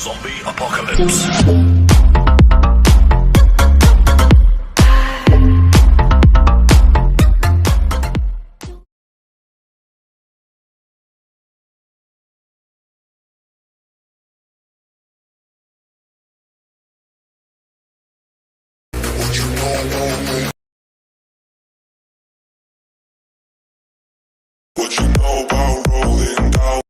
Zombie apocalypse. What you know about rolling down?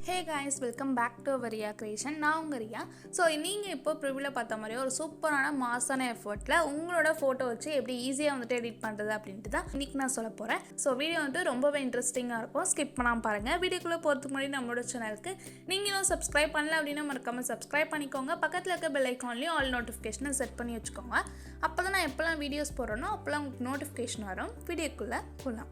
Hey guys, welcome back to our Ria creation. நான் உங்கள் Riya. So நீங்கள் இப்போ ப்ரிவியூவில் பார்த்த மாதிரி ஒரு சூப்பரான மாசான எஃபர்ட்டில் உங்களோட ஃபோட்டோ வச்சு எப்படி ஈஸியாக வந்துட்டு எடிட் பண்ணுறது அப்படின்ட்டு தான் இன்றைக்கி நான் சொல்ல போகிறேன். ஸோ வீடியோ வந்துட்டு ரொம்பவே இன்ட்ரெஸ்டிங்காக இருக்கும், ஸ்கிப் பண்ணாமல் பாருங்கள். வீடியோக்குள்ளே போகிறதுக்கு முன்னாடி நம்மளோட சேனலுக்கு நீங்களும் சப்ஸ்கிரைப் பண்ணல அப்படின்னா மறக்காமல் சப்ஸ்கிரைப் பண்ணிக்கோங்க. பக்கத்தில் இருக்க பெல் ஐக்கான்லேயும் ஆல் நோட்டிஃபிகேஷனை செட் பண்ணி வச்சுக்கோங்க. அப்போ தான் நான் எப்போல்லாம் வீடியோஸ் போடுறேனோ அப்போல்லாம் உங்களுக்கு நோட்டிஃபிகேஷன் வரும். வீடியோக்குள்ளே போகலாம்.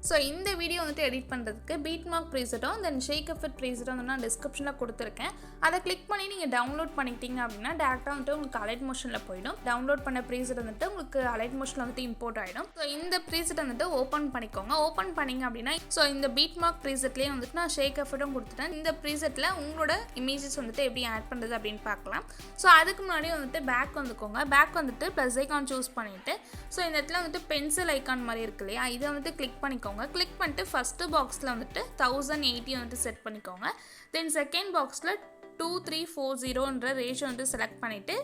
ஸோ இந்த வீடியோ வந்துட்டு எடிட் பண்ணுறதுக்கு பீட் மார்க் ப்ரீசெட்டும் தென் ஷேக் எஃபெக்ட் ப்ரீசெட்டும் வந்து நான் டிஸ்கிரிப்ஷனில் கொடுத்துருக்கேன். அதை கிளிக் பண்ணி நீங்கள் டவுன்லோட் பண்ணிக்கிட்டீங்க அப்படின்னா டேரெக்டாக வந்துட்டு உங்களுக்கு அலைட் மோஷனில் போயிடும். டவுன்லோட் பண்ண ப்ரீசெட் வந்துட்டு உங்களுக்கு அலைட் மோஷனில் வந்துட்டு இம்போர்ட் ஆகிடும். ஸோ இந்த ப்ரீசெட் வந்துட்டு ஓப்பன் பண்ணிக்கோங்க. ஓப்பன் பண்ணிங்க அப்படின்னா ஸோ இந்த பீட் மார்க் ப்ரீசெட்லேயே வந்துட்டு நான் ஷேக் எஃபெக்ட்டும் கொடுத்துட்டேன். இந்த ப்ரீசெட்டில் உங்களோட இமேஜஸ் வந்துட்டு எப்படி ஆட் பண்ணுறது அப்படின்னு பார்க்கலாம். ஸோ அதுக்கு முன்னாடி வந்துட்டு பேக் வந்துக்கோங்க. பேக் வந்துட்டு ப்ளஸ் ஐக்கான் சூஸ் பண்ணிவிட்டு ஸோ இந்த இடத்துல வந்துட்டு பென்சில் ஐக்கான் மாதிரி இருக்கு இல்லையா, இதை வந்துட்டு கிளிக் பண்ணிக்கோங்க. கிளிக் பண்ணிட்டு ஃபஸ்ட்டு பாக்ஸில் வந்துட்டு 1080 வந்துட்டு செட் பண்ணிக்கோங்க. தென் செகண்ட் பாக்ஸில் 2340 ரேஷியோ வந்துட்டு செலக்ட் பண்ணிவிட்டு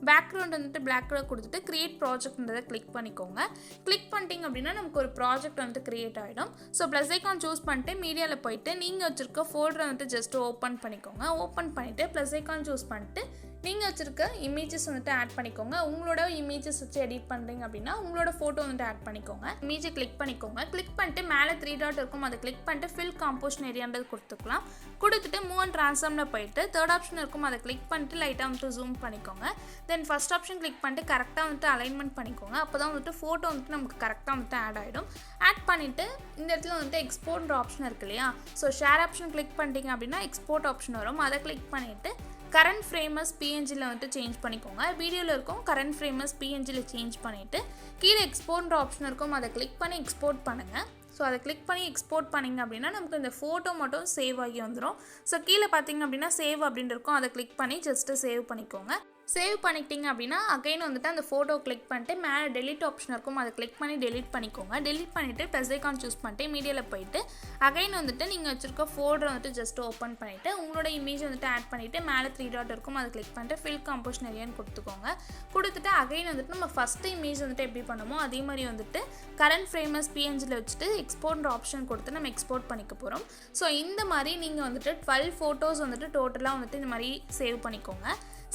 பேக்ரவுண்ட் வந்துட்டு பிளாக் கலர் கொடுத்துட்டு கிரியேட் ப்ராஜெக்ட்ன்றதை கிளிக் பண்ணிக்கோங்க. கிளிக் பண்ணிட்டீங்க அப்படின்னா நமக்கு ஒரு ப்ராஜெக்ட் வந்துட்டு கிரியேட் ஆகிடும். ஸோ ப்ளஸ் ஐக்கான் சூஸ் பண்ணிட்டு மீடியாவில் போயிட்டு நீங்கள் வச்சுருக்க ஃபோல்டரை வந்துட்டு ஜஸ்ட் ஓப்பன் பண்ணிக்கோங்க. ஓப்பன் பண்ணிவிட்டு ப்ளஸ் ஐக்கான் சூஸ் பண்ணிட்டு நீங்கள் வச்சுருக்க இமேஜஸ் வந்துட்டு ஆட் பண்ணிக்கோங்க. உங்களோட இமேஜஸ் வச்சு எடிட் பண்ணுறீங்க அப்படின்னா உங்களோட ஃபோட்டோ வந்துட்டு ஆட் பண்ணிக்கோங்க. இமேஜை கிளிக் பண்ணிக்கோங்க. கிளிக் பண்ணிட்டு மேலே 3 டாட் இருக்கும், அதை கிளிக் பண்ணிட்டு ஃபில் காம்போசிஷன் ஏரியான்றது கொடுத்துக்கலாம். கொடுத்துட்டு மூவ் அண்ட் ட்ரான்ஸ்ஃபார்மில் போயிட்டு தேர்ட் ஆப்ஷன் இருக்கும், அதை கிளிக் பண்ணிட்டு லைட்டாக வந்துட்டு ஜூம் பண்ணிக்கோங்க. தென் ஃபஸ்ட் ஆப்ஷன் கிளிக் பண்ணிட்டு கரெக்டாக வந்துட்டு அலைன்மெண்ட் பண்ணிக்கோங்க. அப்போ தான் வந்துட்டு ஃபோட்டோ வந்துட்டு நமக்கு கரெக்டாக வந்துட்டு ஆட் ஆகிடும். ஆட் பண்ணிவிட்டு இந்த இடத்துல வந்துட்டு எக்ஸ்போர்ட்ன்ற ஆப்ஷன் இருக்கு இல்லையா, ஸோ ஷேர் ஆப்ஷன் கிளிக் பண்ணிட்டீங்க அப்படின்னா எக்ஸ்போர்ட் ஆப்ஷன் வரும். அதை கிளிக் பண்ணிவிட்டு கரண்ட் ஃப்ரேமஸ் பிஎன்ஜியில் வந்துட்டு சேஞ்ச் பண்ணிக்கோங்க. வீடியோவில் இருக்கும் கரண்ட் ஃப்ரேமஸ் பிஎன்ஜியில் சேஞ்ச் பண்ணிவிட்டு கீழே எக்ஸ்போர்ட்ன்ற ஆப்ஷன் இருக்கும், அதை கிளிக் பண்ணி எக்ஸ்போர்ட் பண்ணுங்கள். ஸோ அதை கிளிக் பண்ணி எக்ஸ்போர்ட் பண்ணிங்க அப்படின்னா நமக்கு இந்த ஃபோட்டோ மட்டும் சேவ் ஆகி வந்துடும். ஸோ கீழே பார்த்தீங்க அப்படின்னா சேவ் அப்படின்னு இருக்கும், அதை கிளிக் பண்ணி ஜஸ்ட்டு சேவ் பண்ணிக்கோங்க. சேவ் பண்ணிக்கிட்டீங்க அப்படின்னா அகைன் வந்துட்டு அந்த ஃபோட்டோ கிளிக் பண்ணிட்டு மேலே டெலிட் ஆப்ஷன் இருக்கும், அதை கிளிக் பண்ணி டெலிட் பண்ணிக்கோங்க. டெலிட் பண்ணிவிட்டு ப்ளஸ் ஐக்கான் சூஸ் பண்ணிட்டு மீடியாவில் போயிட்டு அகைன் வந்துட்டு நீங்கள் வச்சுருக்க ஃபோல்டரை வந்துட்டு ஜஸ்ட் ஓப்பன் பண்ணிவிட்டு உங்களோட இமேஜ் வந்துட்டு ஆட் பண்ணிவிட்டு மேலே 3 டாட் இருக்கும், அதை கிளிக் பண்ணிட்டு ஃபில் காம்போசிஷன் ஏரியான்னு கொடுத்துக்கோங்க. கொடுத்துட்டு அகைன் வந்துட்டு நம்ம ஃபஸ்ட்டு இமேஜ் வந்துட்டு எப்படி பண்ணுமோ அதே மாதிரி வந்துட்டு கரண்ட் ஃப்ரேமஸ் பிஎன்ஜியில் வச்சுட்டு எக்ஸ்போர்ட்ன்ற ஆப்ஷன் கொடுத்து நம்ம எக்ஸ்போர்ட் பண்ணிக்க போகிறோம். ஸோ இந்த மாதிரி நீங்கள் வந்துட்டு 12 ஃபோட்டோஸ் வந்துட்டு டோட்டலாக வந்துட்டு இந்த மாதிரி சேவ் பண்ணிக்கோங்க.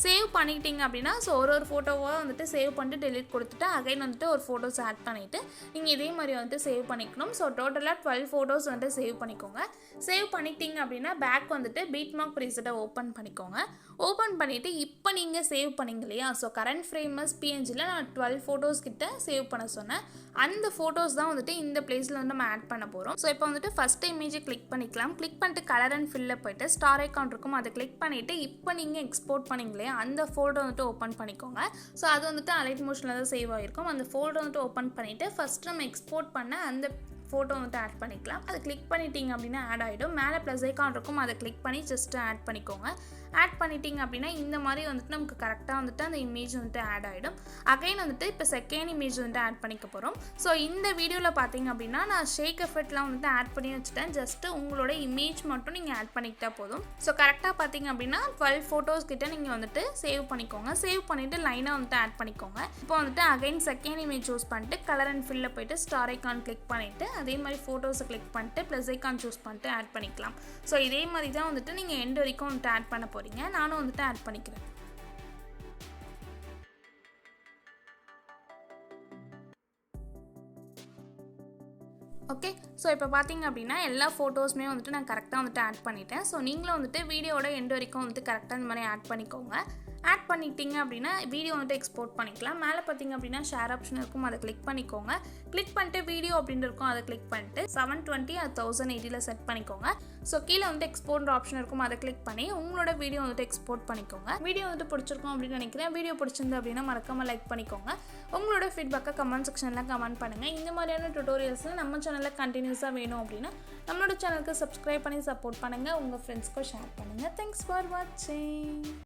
சேவ் பண்ணிக்கிட்டீங்க அப்படின்னா ஸோ ஒரு ஃபோட்டோவாக வந்துட்டு சேவ் பண்ணிட்டு டெலிட் கொடுத்துட்டு அகைன் வந்துட்டு ஒரு ஃபோட்டோஸ் ஆட் பண்ணிவிட்டு நீங்கள் இதே மாதிரி வந்துட்டு சேவ் பண்ணிக்கணும். ஸோ டோட்டலாக 12 ஃபோட்டோஸ் வந்துட்டு சேவ் பண்ணிக்கோங்க. சேவ் பண்ணிட்டீங்க அப்படின்னா பேக் வந்துட்டு பீட் மார்க் ப்ரீசெட்டை ஓப்பன் பண்ணிக்கோங்க. ஓப்பன் பண்ணிவிட்டு இப்போ நீங்கள் சேவ் பண்ணிங்க இல்லையா, ஸோ கரண்ட் ஃப்ரேமஸ் பிஎன்ஜியில் நான் 12 ஃபோட்டோஸ் கிட்ட சேவ் பண்ண சொன்னேன். அந்த ஃபோட்டோஸ் தான் வந்துட்டு இந்த பிளேஸில் வந்து நம்ம ஆட் பண்ண போகிறோம். ஸோ இப்போ வந்துட்டு ஃபஸ்ட்டு இமேஜை கிளிக் பண்ணிக்கலாம். கிளிக் பண்ணிட்டு கலர் அண்ட் ஃபில்லில் போய்ட்டு ஸ்டார் ஐக்கான் இருக்கும், அதை கிளிக் பண்ணிவிட்டு இப்போ நீங்கள் எக்ஸ்போர்ட் பண்ணிங்களே அந்த ஃபோல்டர் வந்துட்டு ஓப்பன் பண்ணிக்கோங்க. ஸோ அது வந்துட்டு அலைட் மோஷனில் தான் சேவ் ஆகிருக்கும். அந்த ஃபோல்டர் வந்துட்டு ஓப்பன் பண்ணிவிட்டு ஃபஸ்ட்டு நம்ம எக்ஸ்போர்ட் பண்ண அந்த ஃபோட்டோ வந்துட்டு ஆட் பண்ணிக்கலாம். அதை கிளிக் பண்ணிட்டீங்க அப்படின்னா ஆட் ஆகிடும். மேலே ப்ளஸ் ஐக்கான் இருக்கும், அதை கிளிக் பண்ணி ஜஸ்ட்டு ஆட் பண்ணிக்கோங்க. ஆட் பண்ணிட்டீங்க அப்படின்னா இந்த மாதிரி வந்துட்டு நமக்கு கரெக்டாக வந்துட்டு அந்த இமேஜ் வந்துட்டு ஆட் ஆகிடும். அகைன் வந்துட்டு இப்போ செகண்ட் இமேஜ் வந்துட்டு ஆட் பண்ணிக்க போகிறோம். ஸோ இந்த வீடியோவில் பார்த்தீங்க அப்படின்னா நான் ஷேக் எஃபெக்ட்லாம் வந்துட்டு ஆட் பண்ணி வச்சுட்டேன். ஜஸ்ட்டு உங்களோட இமேஜ் மட்டும் நீங்கள் ஆட் பண்ணிக்கிட்டா போதும். ஸோ கரெக்டாக பார்த்தீங்க அப்படின்னா 12 ஃபோட்டோஸ் கிட்ட நீங்கள் வந்துட்டு சேவ் பண்ணிக்கோங்க. சேவ் பண்ணிவிட்டு லைனாக வந்துட்டு ஆட் பண்ணிக்கோங்க. இப்போ வந்துட்டு அகைன் செகண்ட் இமேஜ் சூஸ் பண்ணிட்டு கலர் அண்ட் ஃபில்லில் போய்ட்டு ஸ்டார் ஐக்கான் கிளிக் பண்ணிவிட்டு அதே மாதிரி ஃபோட்டோஸை கிளிக் பண்ணிட்டு ப்ளஸ் ஐக்கான் சூஸ் பண்ணிட்டு ஆட் பண்ணிக்கலாம். ஸோ இதே மாதிரி தான் வந்துட்டு நீங்கள் எண்ட் வரைக்கும் வந்துட்டு ஆட் பண்ண போகிறீங்க. நானும் வந்துட்டு ஆட் பண்ணிக்கிறேன். ஓகே, ஸோ இப்போ பார்த்தீங்க அப்படின்னா எல்லா ஃபோட்டோஸுமே வந்துட்டு நான் கரெக்டாக வந்துட்டு ஆட் பண்ணிட்டேன். ஸோ நீங்களும் வந்துட்டு வீடியோட எண்ட் வரைக்கும் வந்துட்டு கரெக்டாக இந்த மாதிரி ஆட் பண்ணிக்கோங்க. ஆட் பண்ணிட்டீங்க அப்படின்னா வீடியோ வந்துட்டு எக்ஸ்போர்ட் பண்ணிக்கலாம். மேலே பார்த்தீங்க அப்படின்னா ஷேர் ஆப்ஷன் இருக்கும், அதை கிளிக் பண்ணிக்கோங்க. கிளிக் பண்ணிட்டு வீடியோ அப்படின்னு இருக்கும், அதை கிளிக் பண்ணிட்டு 720 அது 1080 செட் பண்ணிக்கோங்க. ஸோ கீழே வந்துட்டு எக்ஸ்போர்ட் ஆப்ஷன் இருக்கும், அதை கிளிக் பண்ணி உங்களோட வீடியோ வந்துட்டு எக்ஸ்போர்ட் பண்ணிக்கோங்க. வீடியோ வந்துட்டு பிடிச்சிருக்கும் அப்படின்னு நினைக்கிறேன். வீடியோ பிடிச்சிருந்து அப்படின்னா மறக்காமல் லைக் பண்ணிக்கோங்க. உங்களோட ஃபீட்பேக்கை கமெண்ட் செக்ஷனில் கமெண்ட் பண்ணுங்கள். இந்த மாதிரியான டுட்டோரியல்ஸில் நம்ம சேனலில் கண்டினியூஸாக வேணும் அப்படின்னா நம்மளோட சேனலுக்கு சப்ஸ்கிரைப் பண்ணி சப்போர்ட் பண்ணுங்கள். உங்கள் ஃப்ரெண்ட்ஸ்க்கும் ஷேர் பண்ணுங்கள். தேங்க்ஸ் ஃபார் வாட்சிங்.